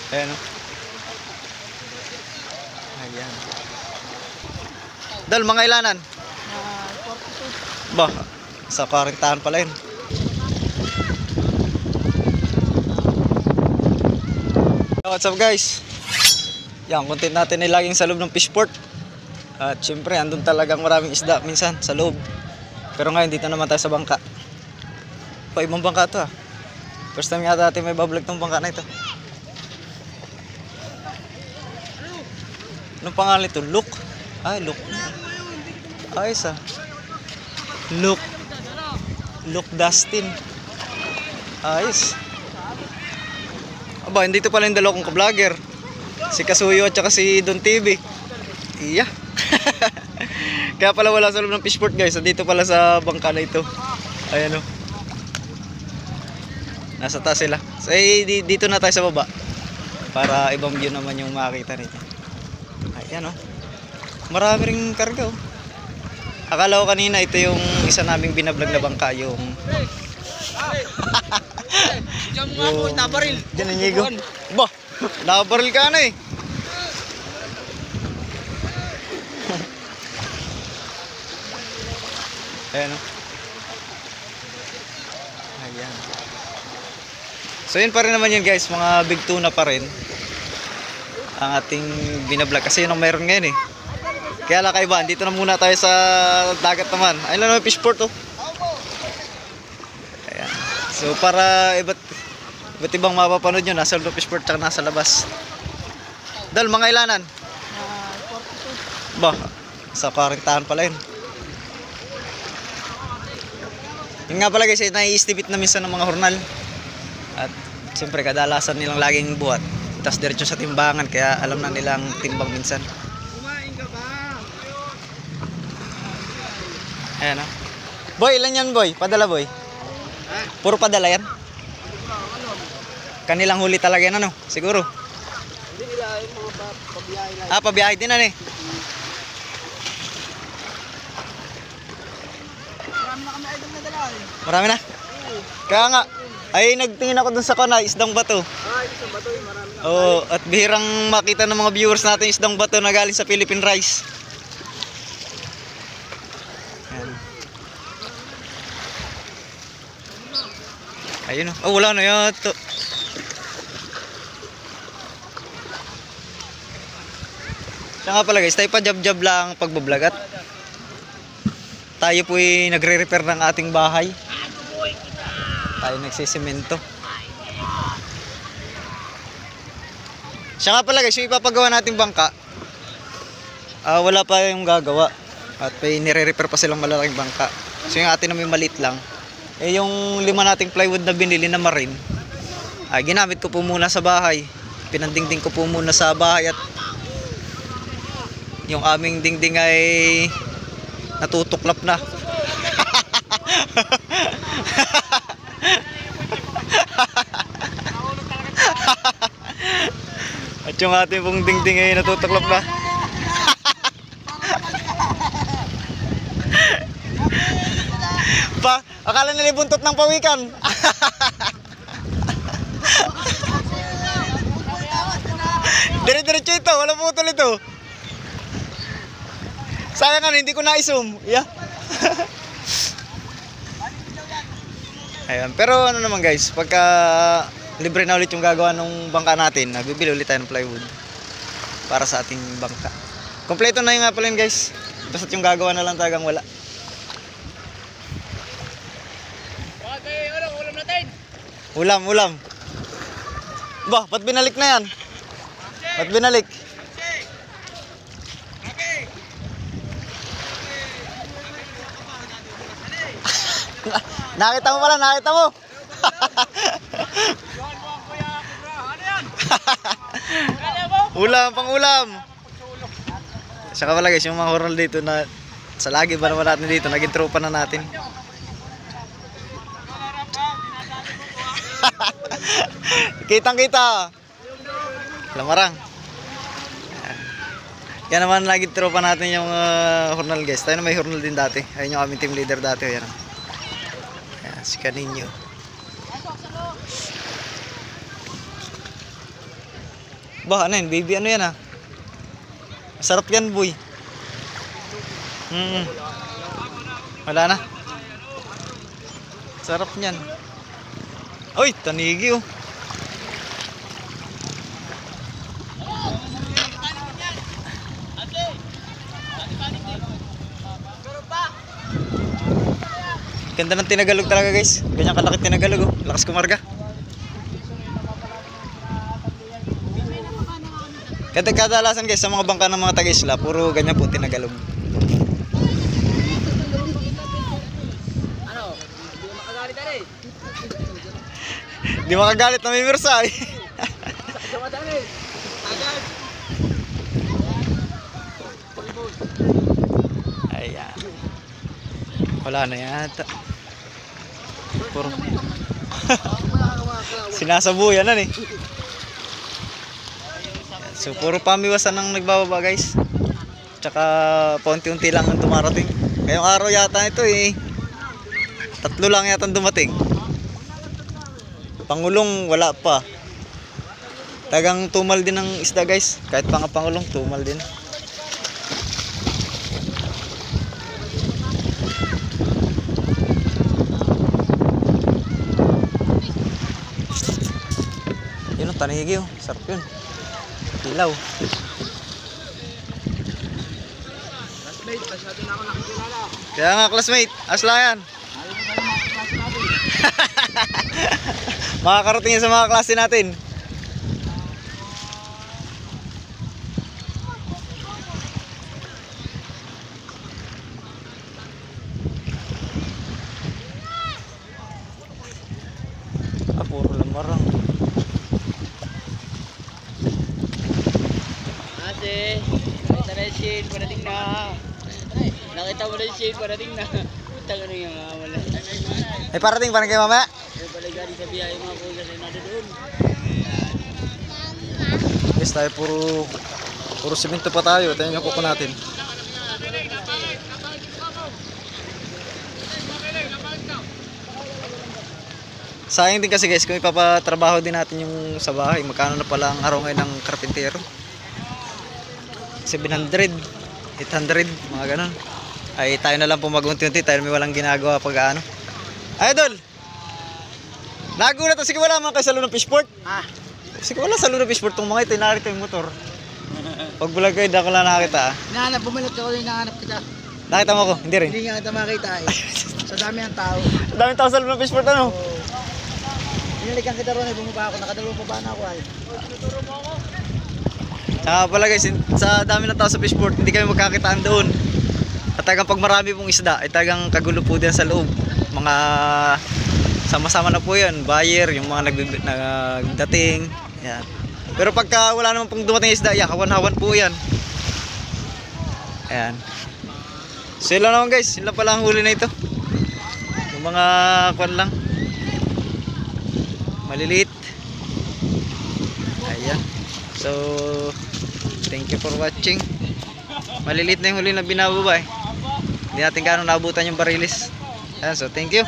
Ayan o. Ayan. Dal, mga ilanan? 42. Bah, sa 40 pala yun. What's up guys? Yan, content natin ay laging sa loob ng fishport. At syempre, andun talagang maraming isda minsan sa loob. Pero ngayon, dito naman tayo sa bangka. O, ibang bangka to ah. First time yata natin may bablog tong bangka na ito. Anong pangalan ito? Look? Ay, Look. Ayos ah. Look. Look Dustin. Ayos. Aba, hindi ito pala yung dalawa kong ka-vlogger. Si Kasuyo at saka si Don TV. Iya. Kaya pala wala sa loob ng fishport guys. Dito pala sa bangka na ito. Ayan o. Nasa taas sila. So dito na tayo sa baba. Para ibang view naman yung makikita nito. Ayan o. Marami ring karga o. Akala ko kanina ito yung isa naming binablog na bangka. Yung Diyan mo nga po, nabaril. Diyan ang nyigo. Ba, nabaril ka na eh. Ayan o. Ayan. So yun pa rin naman yun guys, mga big tuna pa rin ang ating binablog kasi yun ang meron ngayon eh. Kaya lang kaiba, dito na muna tayo sa dagat naman. Ayun lang naman fishport oh. Ayan. So para iba't ibang mapapanood nyo, nasa loob ng fishport tsaka nasa labas. Dal, mga ilanan? 42. Ba, sa 40 pala yun. Yun nga pala guys, nai-estimate na minsan ng mga hornal. At siyempre kadalasan nilang laging buhat. Tapos diretso sa timbangan, kaya alam na nilang timbang minsan. Kumain ka ba? Ayan o. Boy, ilan yan boy? Padala boy? Puro padala yan? Kanilang huli talaga yan ano? Siguro? Hindi nila yung mga pabiyahe na. Ah, pabiyahe din ano eh. Marami na kami idol na dala eh. Marami na? Kaya nga, ay nagtingin ako dun sa kana, isdang bato. Isang bato eh, marami na. Oo, at bihirang makita ng mga viewers natin isdang bato na galing sa Philippine Rice. Ayan. Ayun o. Oh, wala na yato. Siya nga pala guys, tayo pa jab-jab lang pagbablagat. Tayo po'y nagre-repair ng ating bahay. Tayo nagsisemento. Siya nga pala guys, yung ipapagawa nating bangka, wala pa yung gagawa. At may nire-repair pa silang malalaking bangka. So yung atin na may maliit lang. Eh yung 5 nating plywood na binili na marine, ginamit ko po muna sa bahay. Pinandingding ko po muna sa bahay at yung aming dingding ay natutuklap na. At yung ating pong dingding ay natutuklap na. Pa, akala nila buntot ng pawikan. Dire-diretso ito, wala putol ito. Sayang nga, hindi ko na-zoom. Yeah. Ayan, pero ano naman guys, pagka libre na ulit yung gagawa ng bangka natin, bibili ulit tayo ng plywood para sa ating bangka. Kompleto na yung nga pala yun guys. Basta yung gagawa na lang talagang wala. Okay, ulam natin. Ulam. Bah, ba't binalik na yan? Ba't binalik? Nakita mo pala, nakita mo. Ulam, pang ulam. Saka pala guys, yung mga hornal dito na sa lagi ba naman natin dito, naging tropa na natin. Kitang-kita. Lamarang. Yan naman lagi tropa natin yung hornal guys. Tayo na may hornal din dati. Ayun yung aming team leader dati. Ayan. Ayan, si Kaninyo. Bah, ano yan? Baby, ano yan ah? Masarap yan, boy. Wala na. Sarap niyan. Uy, tanigi oh. Ganda ng tinagalog talaga guys. Ganyan kalaki tinagalog oh. Lakas kumarga. Kadalasan guys sa mga bangka ng mga taga-isla, puro ganyan po tinagalog. Ano? Hindi mo makagalit na eh. Di makagalit na may mirsa eh. Sa madali. Agad. Ayan. Wala na yata. Puro. Sinasabuyan na eh. So puro pamiwasan ang nagbababa guys. Tsaka paunti-unti lang ang dumarating. Ngayong araw yata ito eh. 3 lang yata dumating. Pangulong wala pa. Tagang tumal din ang isda guys. Kahit pa nga pangulong tumal din. Yun ang tanigi oh. Sarap yun. Ilaw. Classmate, masyado na ako nakikilala. Kaya nga classmate, asla yan. Ayaw mo tayo mga klase natin. Makakarating yan sa mga klase natin. Puro lamarang. Ate, nakita na yung shade, parating na. Nakita mo na yung shade, parating na. Putang ano yung mga wala. Ay parating parang kayo mamaya. Yung pala galing sa biyahe mga kuya na nado doon. Guys tayo puro simento pa tayo. Tayo yung kuko natin. Sayang din kasi guys kung ipapatrabaho din natin yung sa bahay. Magkano na pala ang araw ngayon ng karpintero? 700, 800, mga ganun. Ay tayo na lang po mag-unti-unti. Tayo may walang ginagawa pag ano. Ay idol! Nagulat na sige wala man kayo sa Luna Fishport. Ah, Sige wala sa Luna Fishport tong mga ito. Narito yung motor. Pag bulag kayo, hindi ako lang nakakita. nahanap, bumilot ka ko rin, nahanap kita. Nakita mo ko? Hindi rin. Hindi nga kita makita eh. Sa dami ng tao. Daming tao sa Luna Fishport ano? Binalikan kita ron eh, bumaba ako. Nakadalawang baba na ako ay. Tsaka pala guys, sa dami ng tao sa Fishport, hindi kami magkakitaan doon. At talagang pag marami pong isda, ay talagang kagulo po din sa loob. Mga sama-sama na po yan, buyer, yung mga nagdating. Yan. Pero pagka wala naman pong dumating isda, yan, hawan-hawan po yan. Ayan. So yun lang naman guys, yun lang pala ang huli na ito. Yung mga kwan lang. Maliliit. Ayan. So, thank you for watching. Maliliit na yung huli na binababa eh. Hindi natin gano'ng naabutan yung barilis. Ayan, so thank you.